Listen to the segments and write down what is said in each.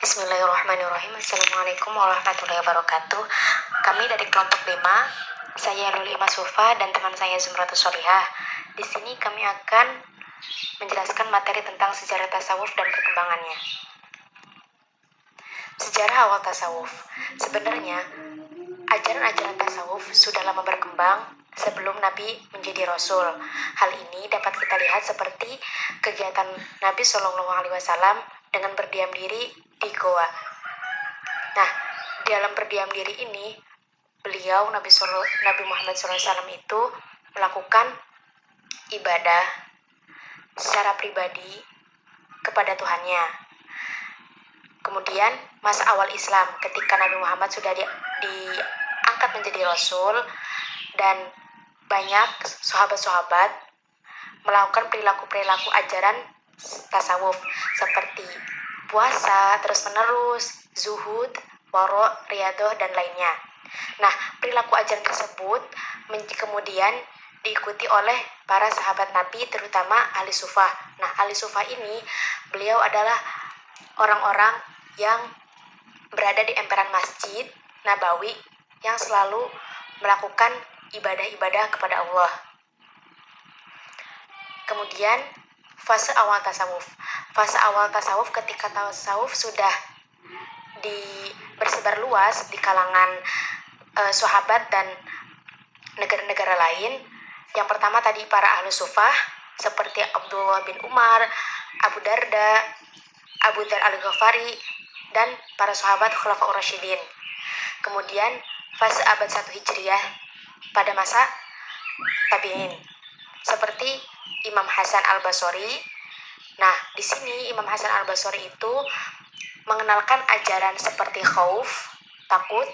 Bismillahirrahmanirrahim. Assalamualaikum warahmatullahi wabarakatuh. Kami dari kelompok 5, saya Lulima Sufa dan teman saya Zumratus Solihah. Di sini kami akan menjelaskan materi tentang sejarah tasawuf dan perkembangannya. Sejarah awal tasawuf. Sebenarnya, ajaran-ajaran tasawuf sudah lama berkembang sebelum Nabi menjadi Rasul. Hal ini dapat kita lihat seperti kegiatan Nabi Shallallahu Alaihi Wasallam dengan berdiam diri di goa. Nah, di dalam berdiam diri ini, beliau Nabi Muhammad SAW itu melakukan ibadah secara pribadi kepada Tuhannya. Kemudian masa awal Islam ketika Nabi Muhammad sudah diangkat menjadi Rasul dan banyak sahabat-sahabat melakukan perilaku-perilaku ajaran tasawuf seperti puasa terus-menerus, zuhud, waro, riyadoh, dan lainnya. Nah, perilaku ajaran tersebut kemudian diikuti oleh para sahabat Nabi, terutama ahli sufah. Nah, ahli sufah ini beliau adalah orang-orang yang berada di emperan Masjid Nabawi yang selalu melakukan ibadah-ibadah kepada Allah. Kemudian fase awal tasawuf. Fase awal tasawuf ketika tasawuf sudah bersebar luas di kalangan sahabat dan negara-negara lain. Yang pertama tadi para ahlu sufah seperti Abdullah bin Umar, Abu Darda, Abu Dzar al-Ghifari, dan para sahabat Khulafaur Rasyidin. Kemudian fase abad 1 Hijriah pada masa tabi'in seperti Imam Hasan al-Basri. Nah, di sini Imam Hasan al-Basri itu mengenalkan ajaran seperti khauf, takut,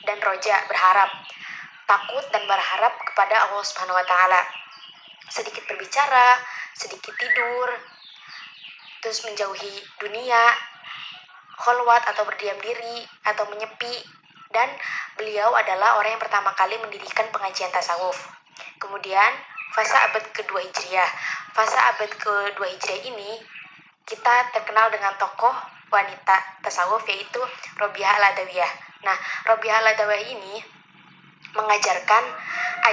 dan roja, berharap. Takut dan berharap kepada Allah Subhanahu wa taala. Sedikit berbicara, sedikit tidur, terus menjauhi dunia, kholwat atau berdiam diri atau menyepi, dan beliau adalah orang yang pertama kali mendirikan pengajian tasawuf. Kemudian fase abad kedua Hijriah. Fase abad kedua Hijriah ini kita terkenal dengan tokoh wanita tasawuf yaitu Robiah al-Adawiyah. Nah, Robiah al-Adawiyah ini mengajarkan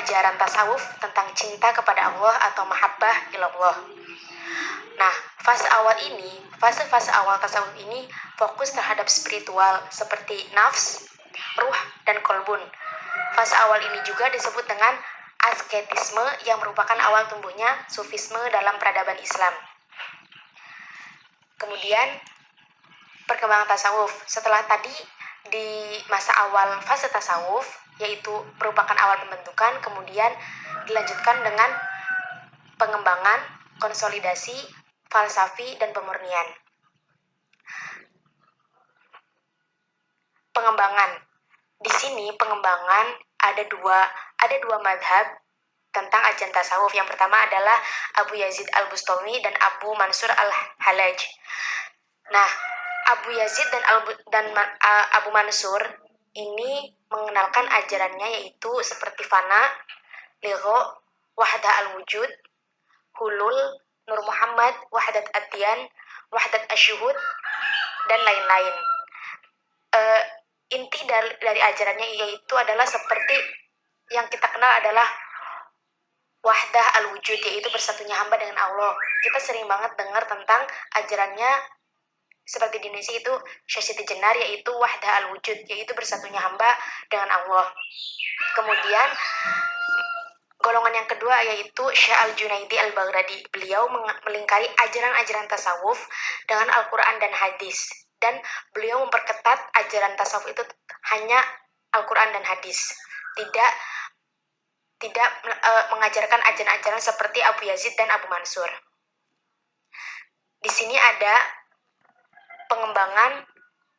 ajaran tasawuf tentang cinta kepada Allah atau mahabbah ilallah. Nah, fase awal tasawuf ini fokus terhadap spiritual seperti nafs, ruh, dan kolbun. Fase awal ini juga disebut dengan asketisme yang merupakan awal tumbuhnya sufisme dalam peradaban Islam. Kemudian perkembangan tasawuf. Setelah tadi di masa awal fase tasawuf yaitu merupakan awal pembentukan, kemudian dilanjutkan dengan pengembangan, konsolidasi, falsafi, dan pemurnian. Pengembangan. Di sini pengembangan ada dua madhab tentang ajaran tasawuf. Yang pertama adalah Abu Yazid al-Bustami dan Abu Mansur al-Halaj. Nah, Abu Yazid dan Abu Mansur ini mengenalkan ajarannya yaitu seperti fana, ligho, wahdah al-wujud, hulul, nur Muhammad, wahdat adyan, wahdat asyuhud, dan lain-lain. Inti dari ajarannya yaitu adalah seperti yang kita kenal adalah wahdah al-wujud, yaitu bersatunya hamba dengan Allah. Kita sering banget dengar tentang ajarannya seperti di Indonesia itu Syashiti Jenar, yaitu wahdah al-wujud, yaitu bersatunya hamba dengan Allah. Kemudian golongan yang kedua yaitu Syekh al-Junaidi al-Baghdadi. Beliau melingkari ajaran-ajaran tasawuf dengan Al-Quran dan hadis. Dan beliau memperketat ajaran tasawuf itu hanya Al-Quran dan hadis. Tidak mengajarkan ajaran-ajaran seperti Abu Yazid dan Abu Mansur. Di sini ada pengembangan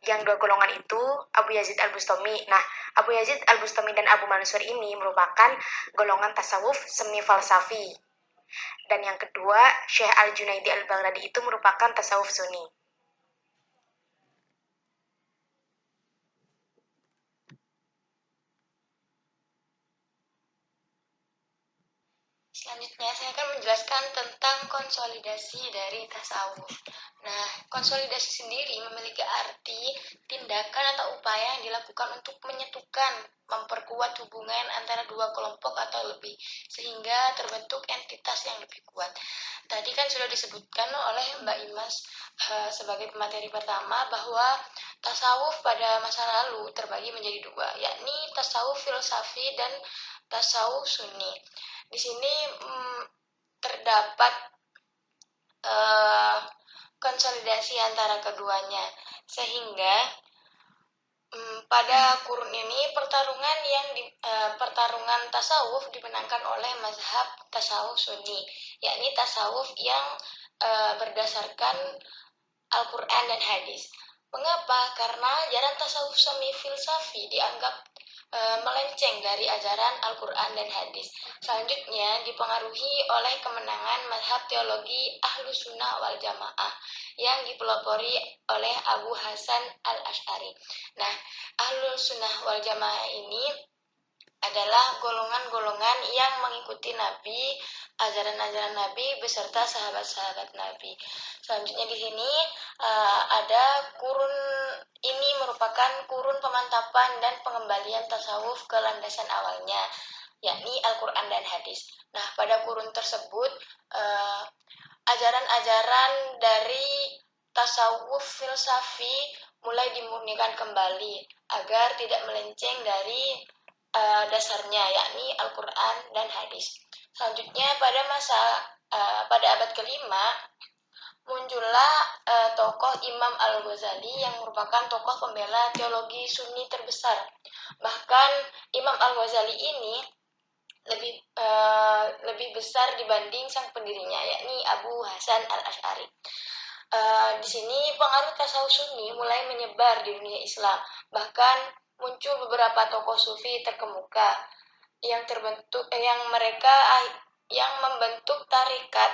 yang dua golongan itu, Abu Yazid al-Bustami. Nah, Abu Yazid al-Bustami dan Abu Mansur ini merupakan golongan tasawuf semi falsafi. Dan yang kedua, Syekh al-Junaidi al-Baghdadi itu merupakan tasawuf sunni. Selanjutnya saya akan menjelaskan tentang konsolidasi dari tasawuf. Nah, konsolidasi sendiri memiliki arti tindakan atau upaya yang dilakukan untuk menyatukan, memperkuat hubungan antara dua kelompok atau lebih, sehingga terbentuk entitas yang lebih kuat. Tadi kan sudah disebutkan oleh Mbak Imas sebagai pemateri pertama bahwa tasawuf pada masa lalu terbagi menjadi dua, yakni tasawuf filsafi dan tasawuf sunni. Di sini terdapat konsolidasi antara keduanya, sehingga pada kurun ini pertarungan tasawuf dimenangkan oleh mazhab tasawuf sunni, yakni tasawuf yang berdasarkan Al-Quran dan hadis. Mengapa? Karena ajaran tasawuf semi filsafi dianggap melenceng dari ajaran Al-Quran dan hadis. Selanjutnya dipengaruhi oleh kemenangan mazhab teologi Ahlus Sunnah wal Jamaah yang dipelopori oleh Abu Hasan al-Asy'ari. Nah, Ahlus Sunnah wal Jamaah ini adalah golongan-golongan yang mengikuti Nabi, ajaran-ajaran Nabi beserta sahabat-sahabat Nabi. Selanjutnya di sini ada kurun ini merupakan kurun pemantapan dan pengembalian tasawuf ke landasan awalnya, yakni Al-Quran dan hadis. Nah, pada kurun tersebut ajaran-ajaran dari tasawuf filsafi mulai dimurnikan kembali agar tidak melenceng dari dasarnya, yakni Al-Quran dan hadis. Selanjutnya pada abad kelima muncullah tokoh Imam Al-Ghazali yang merupakan tokoh pembela teologi Sunni terbesar. Bahkan Imam Al-Ghazali ini lebih besar dibanding sang pendirinya, yakni Abu Hasan al-Asy'ari. Di sini pengaruh tasawuf Sunni mulai menyebar di dunia Islam. Bahkan muncul beberapa tokoh sufi terkemuka yang membentuk tarekat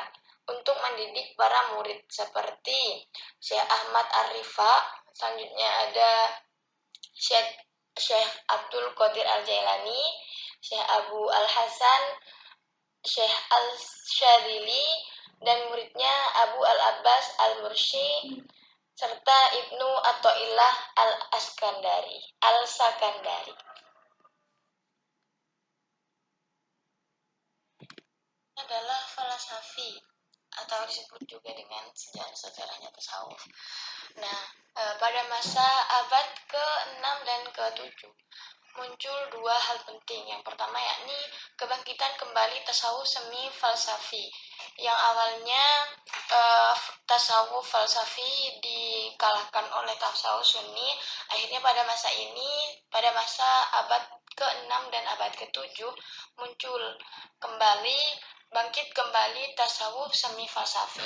untuk mendidik para murid seperti Syekh Ahmad Ar-Rifa, selanjutnya ada Syekh Abdul Qadir Al-Jailani, Syekh Abu Al-Hasan, Syekh Al-Syadzili, dan muridnya Abu Al-Abbas Al-Mursi, serta Ibnu Athaillah Al-Sakandari. Adalah falsafi atau disebut juga dengan sejarahnya tasawuf. Nah, pada masa abad ke-6 dan ke-7 muncul dua hal penting. Yang pertama yakni kebangkitan kembali tasawuf semi falsafi. Yang awalnya tasawuf falsafi dikalahkan oleh tasawuf sunni, akhirnya pada masa abad ke-6 dan abad ke-7 muncul bangkit kembali tasawuf semi falsafi,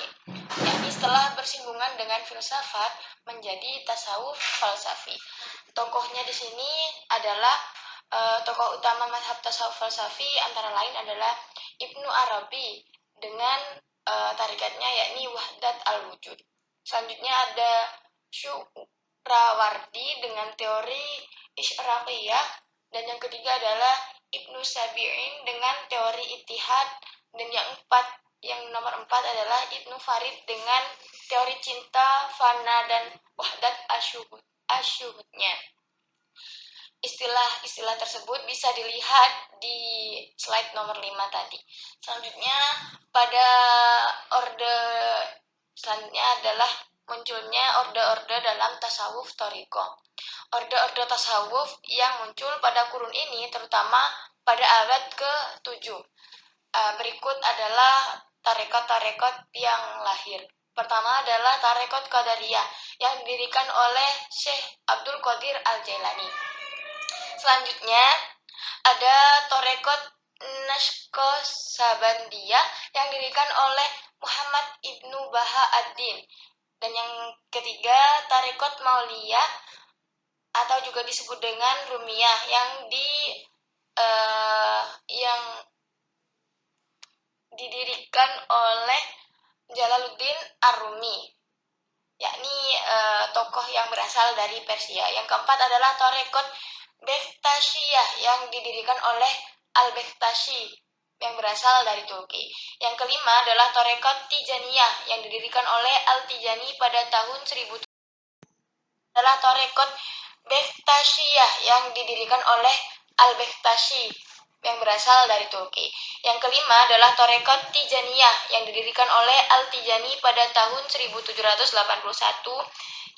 yakni setelah bersinggungan dengan filsafat menjadi tasawuf falsafi. Tokohnya di sini adalah tokoh utama mazhab tasawuf falsafi antara lain adalah Ibnu Arabi dengan tarikatnya yakni Wahdat al-Wujud. Selanjutnya ada Syuhrawardi dengan teori Isyraqiyah, dan yang ketiga adalah Ibnu Sabi'in dengan teori Ittihad, dan yang nomor 4 adalah Ibnu Farid dengan teori cinta, fana, dan wahdat asyuhudnya. Istilah-istilah tersebut bisa dilihat di slide nomor 5 tadi. Selanjutnya selanjutnya adalah munculnya orde-orde dalam tasawuf thariqah. Orde-orde tasawuf yang muncul pada kurun ini terutama pada abad ke-7. Berikut adalah tarekat-tarekat yang lahir. Pertama adalah tarekat Qadariyah yang didirikan oleh Syekh Abdul Qadir Al-Jailani. Selanjutnya ada tarekat Naqsyabandiyah yang didirikan oleh Muhammad Ibnu Baha ad-Din. Dan yang ketiga tarekat Mauliyah atau juga disebut dengan Rumiyah yang didirikan oleh Jalaluddin Ar-Rumi, yakni tokoh yang berasal dari Persia. Yang keempat adalah tarekat Bektasyiyah yang didirikan oleh Al-Bektasyi yang berasal dari Turki. Yang kelima adalah Tarekat Tijaniyah yang didirikan oleh Al-Tijani pada tahun 1000 adalah Tarekat Bektasyiyah yang didirikan oleh Al-Bektashi yang berasal dari Turki. Yang kelima adalah Tarekat Tijaniyah yang didirikan oleh Al-Tijani pada tahun 1781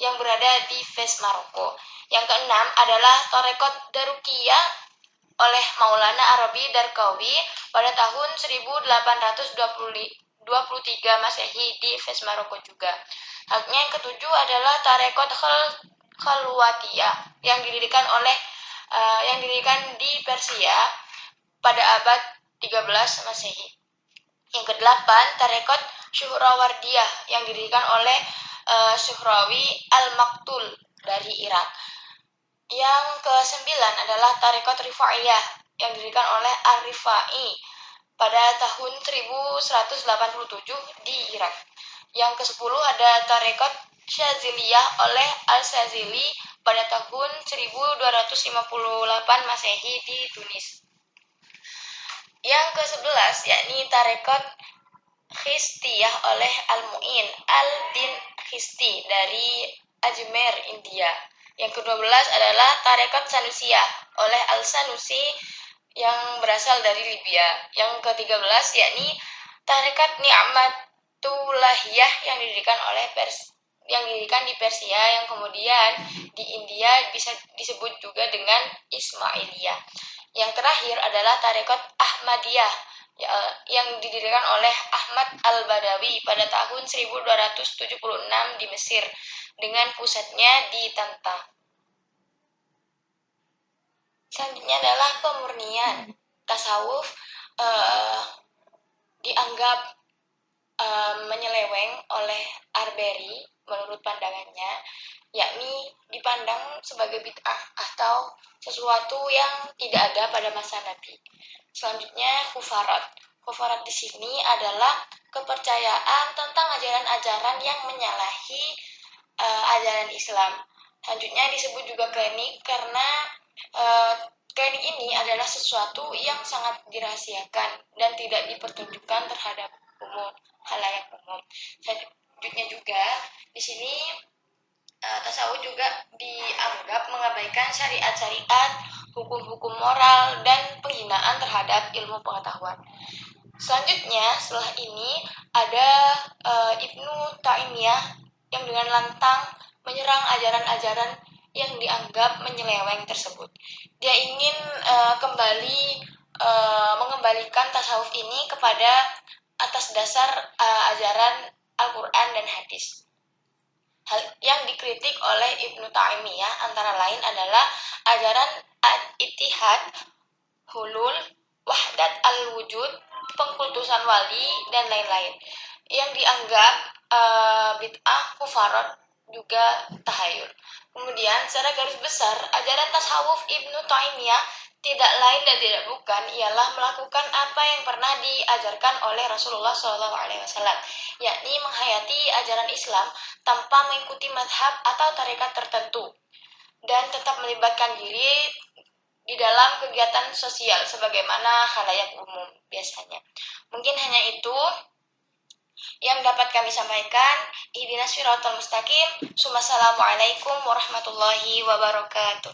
yang berada di Fes, Maroko. Yang keenam adalah Tarekat Darukiyah oleh Maulana Arabi Darkawi pada tahun 1823 Masehi di Fes, Maroko juga. Yang ketujuh adalah Tarekat Khalwatiyah yang didirikan di Persia pada abad 13 Masehi. Yang kedelapan, Tarekat Syuhrawardiyah yang didirikan oleh Syuhrawi Al-Maktul dari Irak. Yang kesembilan adalah Tarekat Rifaiyah yang didirikan oleh Ar-Rifai pada tahun 1187 di Irak. Yang kesepuluh ada Tarekat Syaziliyah oleh Al-Syazili pada tahun 1258 Masehi di Tunis. Yang ke-11 yakni Tarekat Khistiyah oleh Al-Mu'in Al-Din Khisti dari Ajmer, India. Yang ke-12 adalah Tarekat Sanusiyah oleh Al-Sanusi yang berasal dari Libya. Yang ke-13 yakni Tarekat Ni'matulahiyah yang didirikan di Persia yang kemudian di India bisa disebut juga dengan Ismailiyah. Yang terakhir adalah Tarekat Ahmadiyah yang didirikan oleh Ahmad Al-Badawi pada tahun 1276 di Mesir dengan pusatnya di Tanta. Selanjutnya adalah pemurnian. Tasawuf dianggap menyeleweng oleh Arberi menurut pandangannya, yakni dipandang sebagai bid'ah atau sesuatu yang tidak ada pada masa Nabi. Selanjutnya kufarat. Kufarat di sini adalah kepercayaan tentang ajaran-ajaran yang menyalahi ajaran Islam. Selanjutnya disebut juga klinik karena klinik ini adalah sesuatu yang sangat dirahasiakan dan tidak dipertunjukkan terhadap halayak umum. Selanjutnya juga di sini tasawuf juga dianggap mengabaikan syariat-syariat, hukum-hukum moral, dan penghinaan terhadap ilmu pengetahuan. Selanjutnya, setelah ini ada Ibnu Taimiyah yang dengan lantang menyerang ajaran-ajaran yang dianggap menyeleweng tersebut. Dia ingin mengembalikan tasawuf ini kepada atas dasar ajaran Al-Quran dan hadis. Hal yang dikritik oleh Ibnu Taimiyah antara lain adalah ajaran Ittihad, Hulul, Wahdat al-Wujud, pengkultusan wali, dan lain-lain yang dianggap bid'ah, kufarat, juga tahayul. Kemudian secara garis besar ajaran tasawuf Ibnu Taimiyah tidak lain dan tidak bukan ialah melakukan apa yang pernah diajarkan oleh Rasulullah SAW, yakni menghayati ajaran Islam tanpa mengikuti mazhab atau tarekat tertentu dan tetap melibatkan diri di dalam kegiatan sosial sebagaimana khalayak umum biasanya. Mungkin hanya itu yang dapat kami sampaikan. Ihdinas siratal mustaqim. Assalamualaikum warahmatullahi wabarakatuh.